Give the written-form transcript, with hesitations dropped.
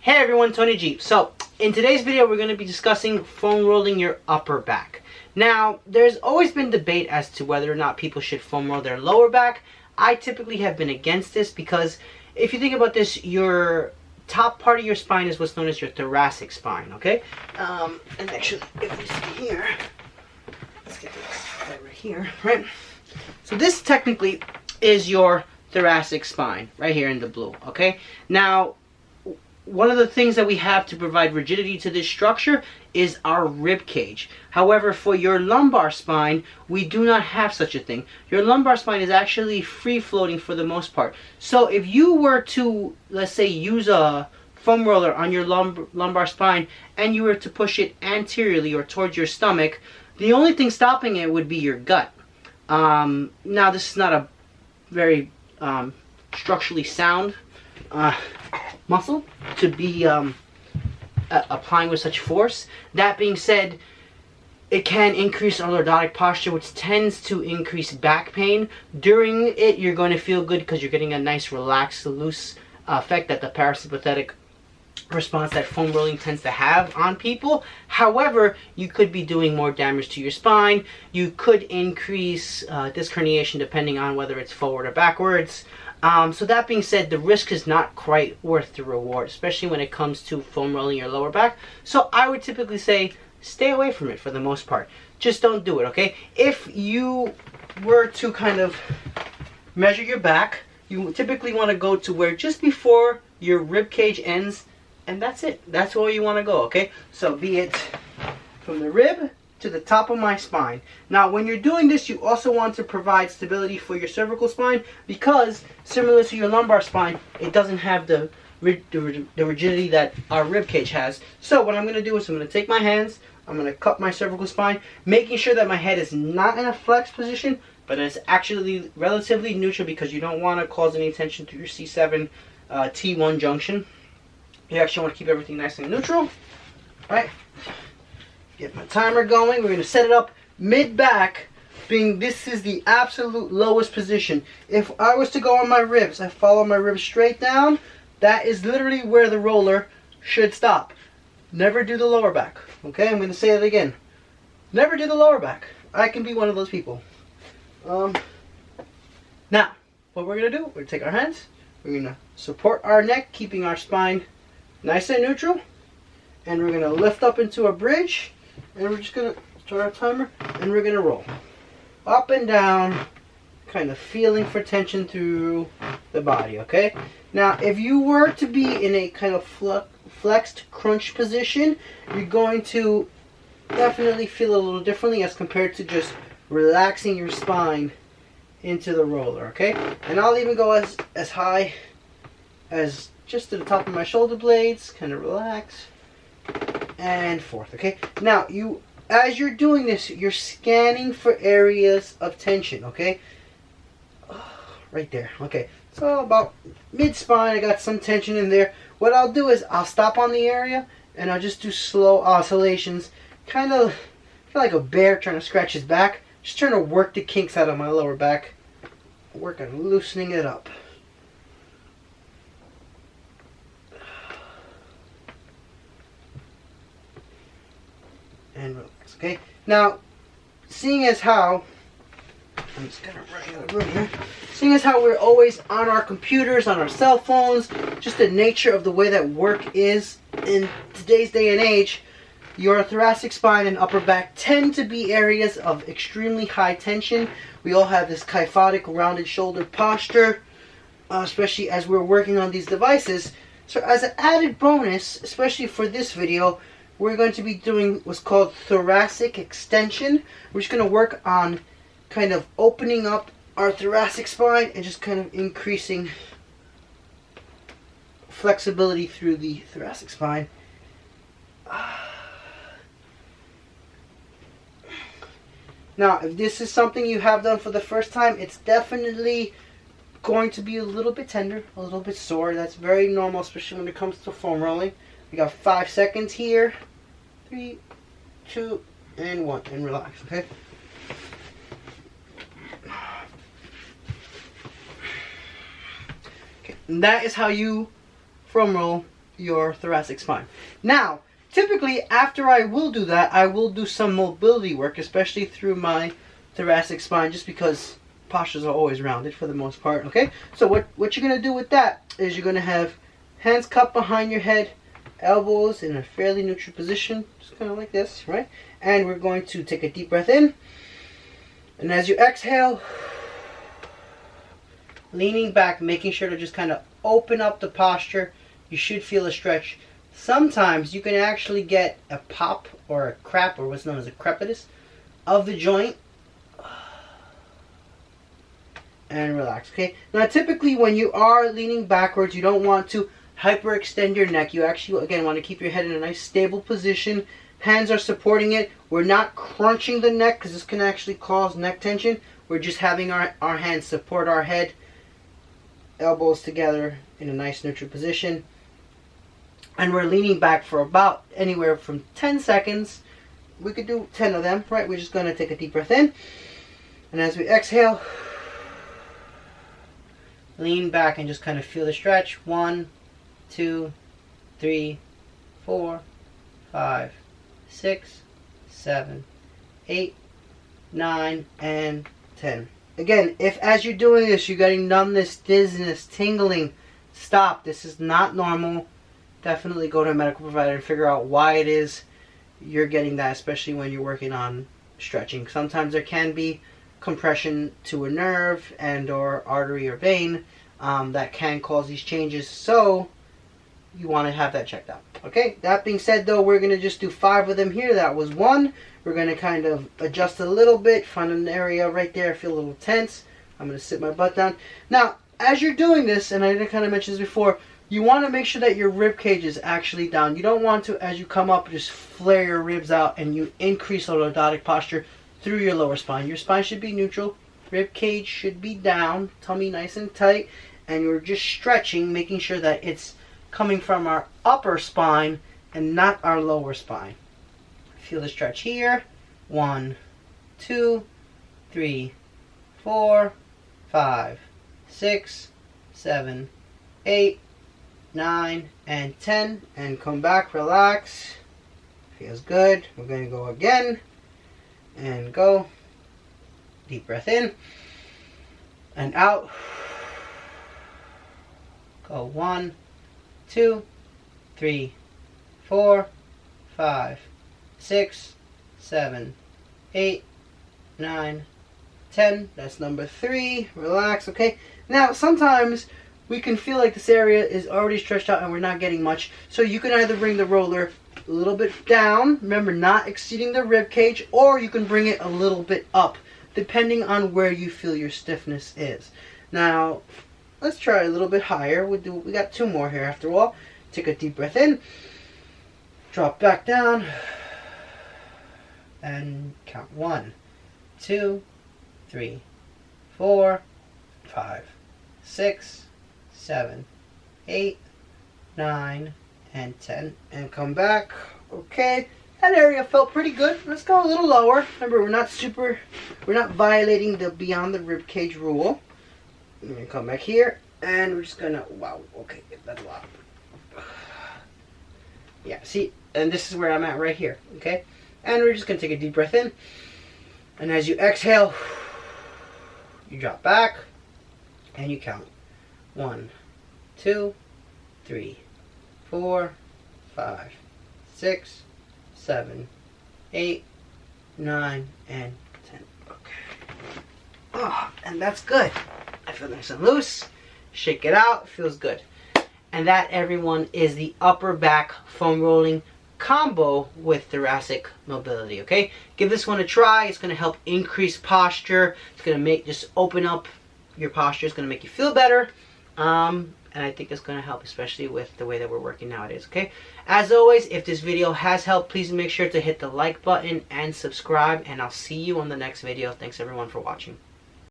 Hey everyone, Tony G. So, in today's video we're going to be discussing foam rolling your upper back. Now, there's always been debate as to whether or not people should foam roll their lower back. I typically have been against this because if you think about this, your top part of your spine is what's known as your thoracic spine, okay? And actually, if we see here, let's get this right here, right? So this technically is your thoracic spine, right here in the blue, okay? Now, one of the things that we have to provide rigidity to this structure is our rib cage. However, for your lumbar spine, we do not have such a thing. Your lumbar spine is actually free floating for the most part. So if you were to, let's say, use a foam roller on your lumbar spine and you were to push it anteriorly or towards your stomach, the only thing stopping it would be your gut. Now, this is not a very structurally sound muscle to be applying with such force. That being said, it can increase our lordotic posture, which tends to increase back pain. During it, you're going to feel good because you're getting a nice relaxed, loose effect that the parasympathetic response that foam rolling tends to have on people. However, you could be doing more damage to your spine. You could increase disc herniation depending on whether it's forward or backwards. So that being said, the risk is not quite worth the reward, especially when it comes to foam rolling your lower back. So I would typically say stay away from it for the most part. Just don't do it, okay? If you were to kind of measure your back, you typically want to go to where just before your rib cage ends, and that's it. That's where you want to go, okay? So be it from the rib to the top of my spine. Now, when you're doing this, you also want to provide stability for your cervical spine because, similar to your lumbar spine, it doesn't have the rigidity that our rib cage has. So what I'm going to do is I'm going to take my hands, I'm going to cup my cervical spine, making sure that my head is not in a flex position, but it's actually relatively neutral because you don't want to cause any tension to your C7 T1 junction. You actually want to keep everything nice and neutral. All right. Get my timer going. We're going to set it up mid-back, being this is the absolute lowest position. If I was to go on my ribs, I follow my ribs straight down. That is literally where the roller should stop. Never do the lower back. Okay, I'm going to say it again. Never do the lower back. I can be one of those people. Now, what we're going to do, we're going to take our hands. We're going to support our neck, keeping our spine nice and neutral. And we're going to lift up into a bridge. And we're just going to start our timer, and we're going to roll up and down, kind of feeling for tension through the body, okay? Now, if you were to be in a kind of flexed crunch position, you're going to definitely feel a little differently as compared to just relaxing your spine into the roller, okay? And I'll even go as high as just to the top of my shoulder blades, kind of relax. And forth, okay? Now, as you're doing this, you're scanning for areas of tension, okay? Right there, okay. So about mid-spine, I got some tension in there. What I'll do is I'll stop on the area, and I'll just do slow oscillations, kind of like a bear trying to scratch his back. Just trying to work the kinks out of my lower back. Work on loosening it up. And relax, okay? Now, seeing as how, I'm just gonna run out of room here. Seeing as how we're always on our computers, on our cell phones, just the nature of the way that work is in today's day and age, your thoracic spine and upper back tend to be areas of extremely high tension. We all have this kyphotic rounded shoulder posture, especially as we're working on these devices. So as an added bonus, especially for this video, we're going to be doing what's called thoracic extension. We're just going to work on kind of opening up our thoracic spine and just kind of increasing flexibility through the thoracic spine. Now, if this is something you have done for the first time, it's definitely going to be a little bit tender, a little bit sore. That's very normal, especially when it comes to foam rolling. We got 5 seconds here. 3, 2, and 1, and relax, okay? And that is how you foam roll your thoracic spine. Now, typically after I will do that, I will do some mobility work, especially through my thoracic spine, just because postures are always rounded for the most part, okay? So what you're going to do with that is you're going to have hands cupped behind your head, elbows in a fairly neutral position, just kind of like this, right? And we're going to take a deep breath in. And as you exhale, leaning back, making sure to just kind of open up the posture. You should feel a stretch. Sometimes you can actually get a pop or a crap, or what's known as a crepitus, of the joint. And relax, okay? Now typically when you are leaning backwards, you don't want to hyperextend your neck. You actually, again, want to keep your head in a nice stable position. Hands are supporting it. We're not crunching the neck because this can actually cause neck tension. We're just having our hands support our head, elbows together in a nice neutral position. And we're leaning back for about anywhere from 10 seconds. We could do 10 of them, right? We're just going to take a deep breath in. And as we exhale, lean back and just kind of feel the stretch. 1, 2, 3, 4, 5, 6, 7, 8, 9, and 10. Again, if as you're doing this you're getting numbness, dizziness, tingling, stop. This is not normal. Definitely go to a medical provider and figure out why it is you're getting that, especially when you're working on stretching. Sometimes there can be compression to a nerve and or artery or vein that can cause these changes, so you want to have that checked out. Okay, that being said though, we're going to just do 5 of them here. That was 1. We're going to kind of adjust it a little bit, find an area right there, feel a little tense. I'm going to sit my butt down. Now, as you're doing this, and I did kind of mention this before, you want to make sure that your rib cage is actually down. You don't want to, as you come up, just flare your ribs out and you increase lordotic posture through your lower spine. Your spine should be neutral, rib cage should be down, tummy nice and tight, and you're just stretching, making sure that it's coming from our upper spine and not our lower spine. Feel the stretch here. 1, 2, 3, 4, 5, 6, 7, 8, 9, and 10. And come back, relax. Feels good. We're going to go again. And go. Deep breath in. And out. Go 1, 2, 3, 4, 5, 6, 7, 8, 9, 10. That's number 3. Relax, okay? Now, sometimes we can feel like this area is already stretched out and we're not getting much. So you can either bring the roller a little bit down, remember not exceeding the rib cage, or you can bring it a little bit up, depending on where you feel your stiffness is. Now, let's try a little bit higher. We got 2 more here after all. Take a deep breath in, drop back down, and count 1, 2, 3, 4, 5, 6, 7, 8, 9, and 10. And come back. Okay, that area felt pretty good. Let's go a little lower. Remember, we're not violating the beyond the rib cage rule. We're gonna come back here, and we're just gonna, wow, okay, that's a lot. Yeah, see, and this is where I'm at right here, okay? And we're just gonna take a deep breath in, and as you exhale, you drop back, and you count 1, 2, 3, 4, 5, 6, 7, 8, 9, and 10. Okay. Oh, and that's good. I feel nice and loose. Shake it out. Feels good. And that, everyone, is the upper back foam rolling combo with thoracic mobility, okay? Give this one a try. It's going to help increase posture. It's going to just open up your posture. It's going to make you feel better. And I think it's going to help, especially with the way that we're working nowadays, okay? As always, if this video has helped, please make sure to hit the like button and subscribe, and I'll see you on the next video. Thanks, everyone, for watching.